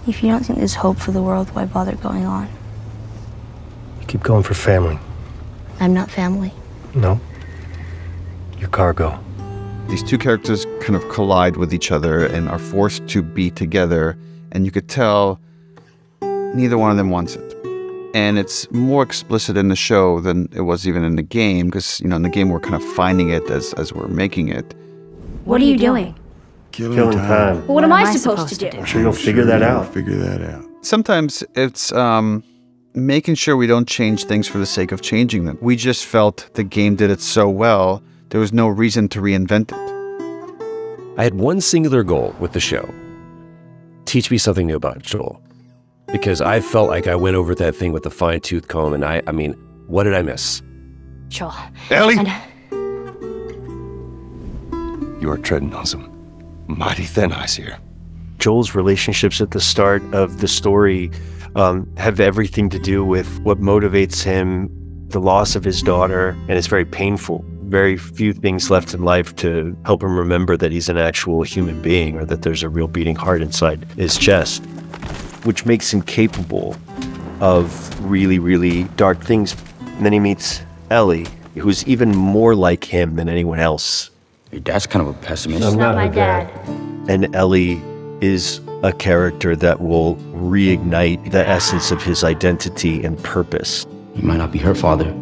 If you don't think there's hope for the world, why bother going on? You keep going for family. I'm not family. No. You're cargo. These two characters kind of collide with each other and are forced to be together, and you could tell neither one of them wants it. And it's more explicit in the show than it was even in the game, because, you know, in the game we're kind of finding it as we're making it. What are you doing? Killing time. Well, what am I supposed to do? I'm sure you'll figure that out. Sometimes it's making sure we don't change things for the sake of changing them. We just felt the game did it so well, there was no reason to reinvent it. I had one singular goal with the show. Teach me something new about Joel. Because I felt like I went over that thing with a fine-tooth comb, and I mean, what did I miss? Joel. Ellie! You are treading on some mighty thin ice here. Joel's relationships at the start of the story have everything to do with what motivates him, the loss of his daughter, and it's very painful. Very few things left in life to help him remember that he's an actual human being or that there's a real beating heart inside his chest, which makes him capable of really, really dark things. And then he meets Ellie, who's even more like him than anyone else. Your dad's kind of a pessimist. It's not my dad. And Ellie is a character that will reignite the essence of his identity and purpose. You might not be her father,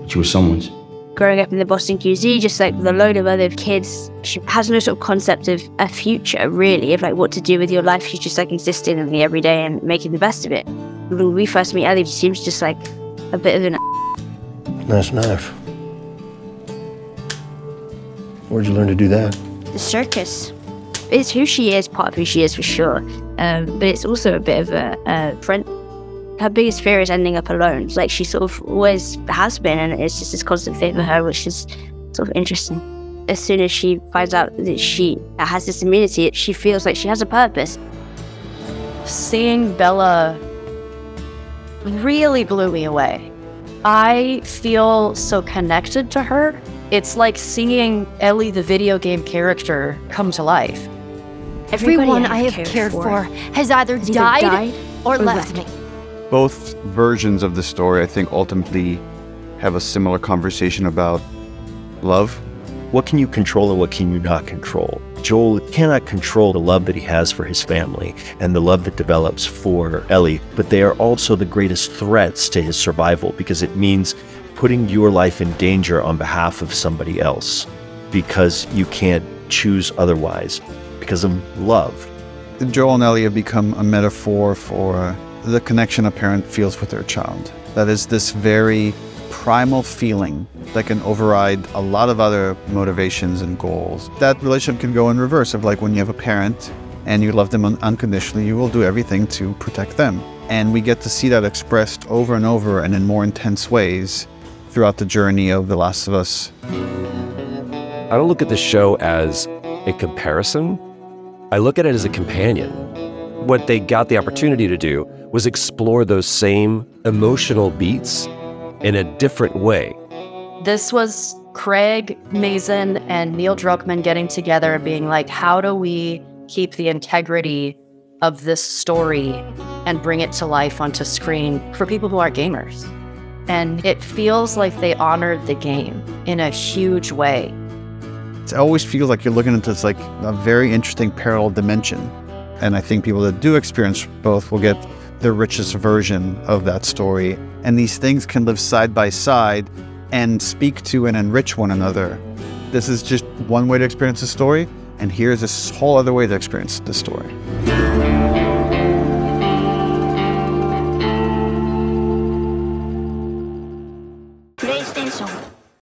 but you were someone's. Growing up in the Boston QZ, just like with a load of other kids, she has no sort of concept of a future, really, of like what to do with your life. She's just like existing in the everyday and making the best of it. When we first meet Ellie, she seems just like a bit of an Nice knife. Where'd you learn to do that? the circus. It's who she is, part of who she is for sure. But it's also a bit of a friend. Her biggest fear is ending up alone. It's like she sort of always has been, and it's just this constant fear for her, which is sort of interesting. As soon as she finds out that she has this immunity, she feels like she has a purpose. Seeing Bella really blew me away. I feel so connected to her. It's like seeing Ellie, the video game character, come to life. Everyone I have cared for has either died or left me. Both versions of the story, I think, ultimately have a similar conversation about love. What can you control and what can you not control? Joel cannot control the love that he has for his family and the love that develops for Ellie, but they are also the greatest threats to his survival because it means putting your life in danger on behalf of somebody else because you can't choose otherwise because of love. Joel and Ellie have become a metaphor for the connection a parent feels with their child. That is this very primal feeling that can override a lot of other motivations and goals. That relationship can go in reverse of like when you have a parent and you love them unconditionally, you will do everything to protect them. And we get to see that expressed over and over and in more intense ways throughout the journey of The Last of Us. I don't look at the show as a comparison. I look at it as a companion. What they got the opportunity to do was explore those same emotional beats in a different way. This was Craig Mazin and Neil Druckmann getting together and being like, how do we keep the integrity of this story and bring it to life onto screen for people who aren't gamers? And it feels like they honored the game in a huge way. It always feels like you're looking into this like a very interesting parallel dimension. And I think people that do experience both will get the richest version of that story. And these things can live side by side and speak to and enrich one another. This is just one way to experience the story, and here's this whole other way to experience the story.